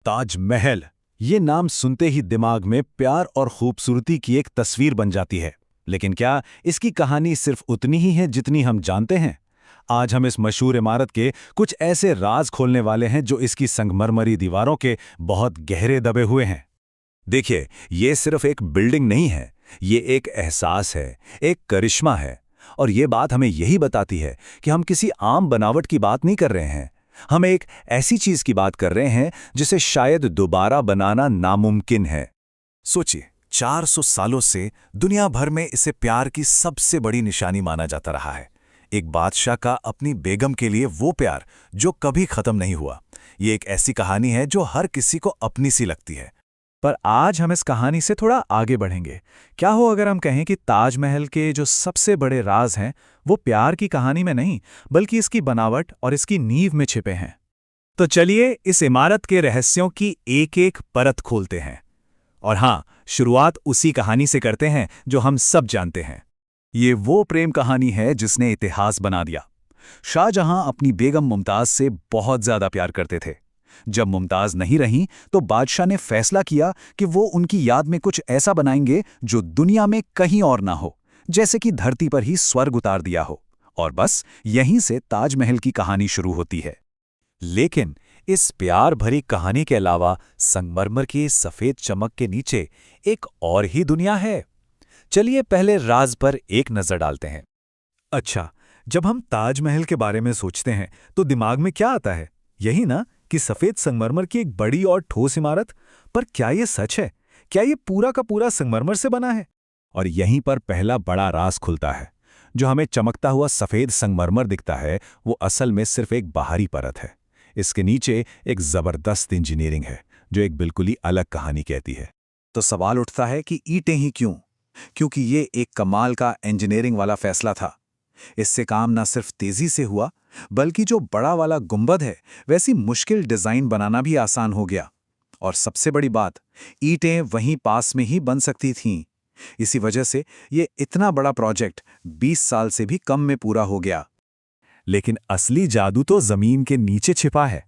ताजमहल, ये नाम सुनते ही दिमाग में प्यार और खूबसूरती की एक तस्वीर बन जाती है। लेकिन क्या इसकी कहानी सिर्फ उतनी ही है जितनी हम जानते हैं? आज हम इस मशहूर इमारत के कुछ ऐसे राज खोलने वाले हैं जो इसकी संगमरमरी दीवारों के बहुत गहरे दबे हुए हैं। देखिए, ये सिर्फ एक बिल्डिंग नहीं है, ये एक एहसास है, एक करिश्मा है। और ये बात हमें यही बताती है कि हम किसी आम बनावट की बात नहीं कर रहे हैं। हम एक ऐसी चीज की बात कर रहे हैं जिसे शायद दोबारा बनाना नामुमकिन है। सोचिए, 400 सालों से दुनिया भर में इसे प्यार की सबसे बड़ी निशानी माना जाता रहा है। एक बादशाह का अपनी बेगम के लिए वो प्यार जो कभी खत्म नहीं हुआ। ये एक ऐसी कहानी है जो हर किसी को अपनी सी लगती है। पर आज हम इस कहानी से थोड़ा आगे बढ़ेंगे। क्या हो अगर हम कहें कि ताजमहल के जो सबसे बड़े राज हैं वो प्यार की कहानी में नहीं, बल्कि इसकी बनावट और इसकी नींव में छिपे हैं। तो चलिए इस इमारत के रहस्यों की एक एक परत खोलते हैं। और हाँ, शुरुआत उसी कहानी से करते हैं जो हम सब जानते हैं। ये वो प्रेम कहानी है जिसने इतिहास बना दिया। शाहजहां अपनी बेगम मुमताज से बहुत ज्यादा प्यार करते थे। जब मुमताज नहीं रहीं तो बादशाह ने फैसला किया कि वो उनकी याद में कुछ ऐसा बनाएंगे जो दुनिया में कहीं और ना हो, जैसे कि धरती पर ही स्वर्ग उतार दिया हो। और बस यहीं से ताजमहल की कहानी शुरू होती है। लेकिन इस प्यार भरी कहानी के अलावा संगमरमर की सफेद चमक के नीचे एक और ही दुनिया है। चलिए पहले राज पर एक नजर डालते हैं। अच्छा, जब हम ताजमहल के बारे में सोचते हैं तो दिमाग में क्या आता है? यही ना कि सफेद संगमरमर की एक बड़ी और ठोस इमारत। पर क्या ये सच है? क्या ये पूरा का पूरा संगमरमर से बना है? और यहीं पर पहला बड़ा राज खुलता है। जो हमें चमकता हुआ सफेद संगमरमर दिखता है वो असल में सिर्फ एक बाहरी परत है। इसके नीचे एक जबरदस्त इंजीनियरिंग है जो एक बिल्कुल ही अलग कहानी कहती है। तो सवाल उठता है कि ईंटें ही क्यों? क्योंकि ये एक कमाल का इंजीनियरिंग वाला फैसला था। इससे काम न सिर्फ तेजी से हुआ, बल्कि जो बड़ा वाला गुंबद है वैसी मुश्किल डिजाइन बनाना भी आसान हो गया। और सबसे बड़ी बात, ईंटें वहीं पास में ही बन सकती थीं। इसी वजह से ये इतना बड़ा प्रोजेक्ट 20 साल से भी कम में पूरा हो गया। लेकिन असली जादू तो जमीन के नीचे छिपा है।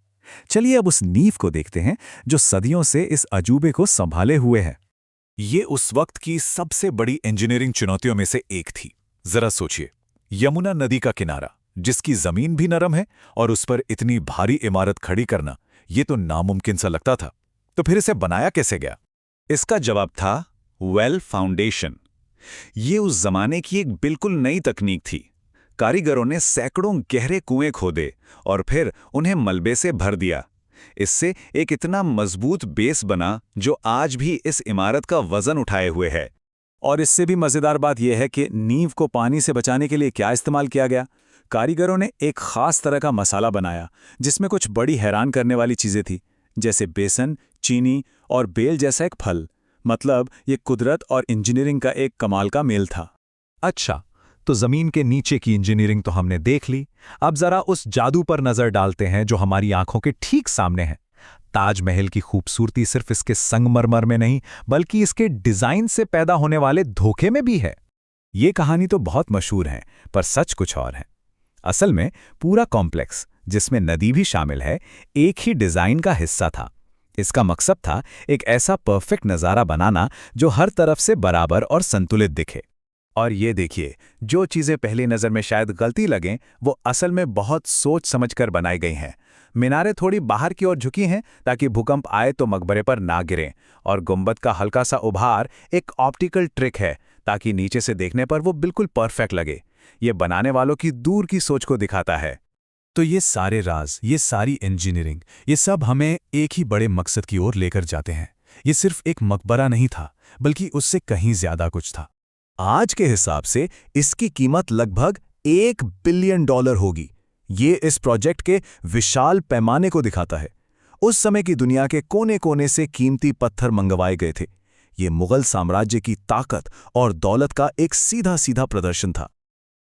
चलिए अब उस नींव को देखते हैं जो सदियों से इस अजूबे को संभाले हुए है। ये उस वक्त की सबसे बड़ी इंजीनियरिंग चुनौतियों में से एक थी। जरा सोचिए, यमुना नदी का किनारा जिसकी जमीन भी नरम है और उस पर इतनी भारी इमारत खड़ी करना, ये तो नामुमकिन सा लगता था। तो फिर इसे बनाया कैसे गया? इसका जवाब था वेल फाउंडेशन। ये उस जमाने की एक बिल्कुल नई तकनीक थी। कारीगरों ने सैकड़ों गहरे कुएं खोदे और फिर उन्हें मलबे से भर दिया। इससे एक इतना मजबूत बेस बना जो आज भी इस इमारत का वजन उठाए हुए है। और इससे भी मजेदार बात यह है कि नींव को पानी से बचाने के लिए क्या इस्तेमाल किया गया। कारीगरों ने एक खास तरह का मसाला बनाया जिसमें कुछ बड़ी हैरान करने वाली चीजें थी, जैसे बेसन, चीनी और बेल जैसा एक फल। मतलब ये कुदरत और इंजीनियरिंग का एक कमाल का मेल था। अच्छा, तो जमीन के नीचे की इंजीनियरिंग तो हमने देख ली। अब जरा उस जादू पर नजर डालते हैं जो हमारी आंखों के ठीक सामने है। ताजमहल की खूबसूरती सिर्फ इसके संगमरमर में नहीं, बल्कि इसके डिजाइन से पैदा होने वाले धोखे में भी है। ये कहानी तो बहुत मशहूर है, पर सच कुछ और है। असल में पूरा कॉम्प्लेक्स, जिसमें नदी भी शामिल है, एक ही डिजाइन का हिस्सा था। इसका मकसद था एक ऐसा परफेक्ट नज़ारा बनाना जो हर तरफ से बराबर और संतुलित दिखे। और ये देखिए, जो चीज़ें पहली नज़र में शायद गलती लगें, वो असल में बहुत सोच समझकर बनाई गई हैं। मीनारें थोड़ी बाहर की ओर झुकी हैं ताकि भूकंप आए तो मकबरे पर ना गिरें, और गुंबद का हल्का सा उभार एक ऑप्टिकल ट्रिक है ताकि नीचे से देखने पर वो बिल्कुल परफेक्ट लगे। ये बनाने वालों की दूर की सोच को दिखाता है। तो ये सारे राज, ये सारी इंजीनियरिंग, ये सब हमें एक ही बड़े मकसद की ओर लेकर जाते हैं। ये सिर्फ एक मकबरा नहीं था, बल्कि उससे कहीं ज्यादा कुछ था। आज के हिसाब से इसकी कीमत लगभग $1 बिलियन होगी। ये इस प्रोजेक्ट के विशाल पैमाने को दिखाता है। उस समय की दुनिया के कोने कोने से कीमती पत्थर मंगवाए गए थे। ये मुगल साम्राज्य की ताकत और दौलत का एक सीधा सीधा प्रदर्शन था।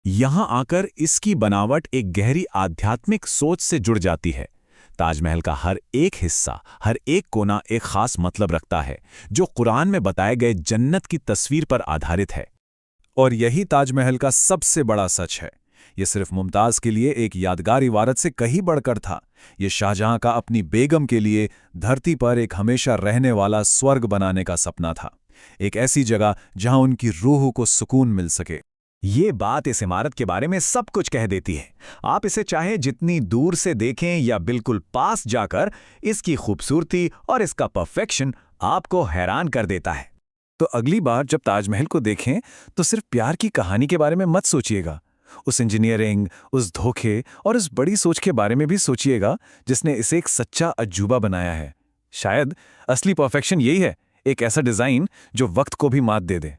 यहां आकर इसकी बनावट एक गहरी आध्यात्मिक सोच से जुड़ जाती है। ताजमहल का हर एक हिस्सा, हर एक कोना एक खास मतलब रखता है, जो कुरान में बताए गए जन्नत की तस्वीर पर आधारित है। और यही ताजमहल का सबसे बड़ा सच है। ये सिर्फ मुमताज़ के लिए एक यादगार इमारत से कहीं बढ़कर था। ये शाहजहां का अपनी बेगम के लिए धरती पर एक हमेशा रहने वाला स्वर्ग बनाने का सपना था, एक ऐसी जगह जहां उनकी रूह को सुकून मिल सके। ये बात इस इमारत के बारे में सब कुछ कह देती है। आप इसे चाहे जितनी दूर से देखें या बिल्कुल पास जाकर, इसकी खूबसूरती और इसका परफेक्शन आपको हैरान कर देता है। तो अगली बार जब ताजमहल को देखें तो सिर्फ प्यार की कहानी के बारे में मत सोचिएगा, उस इंजीनियरिंग, उस धोखे और उस बड़ी सोच के बारे में भी सोचिएगा जिसने इसे एक सच्चा अजूबा बनाया है। शायद असली परफेक्शन यही है, एक ऐसा डिज़ाइन जो वक्त को भी मात दे दे।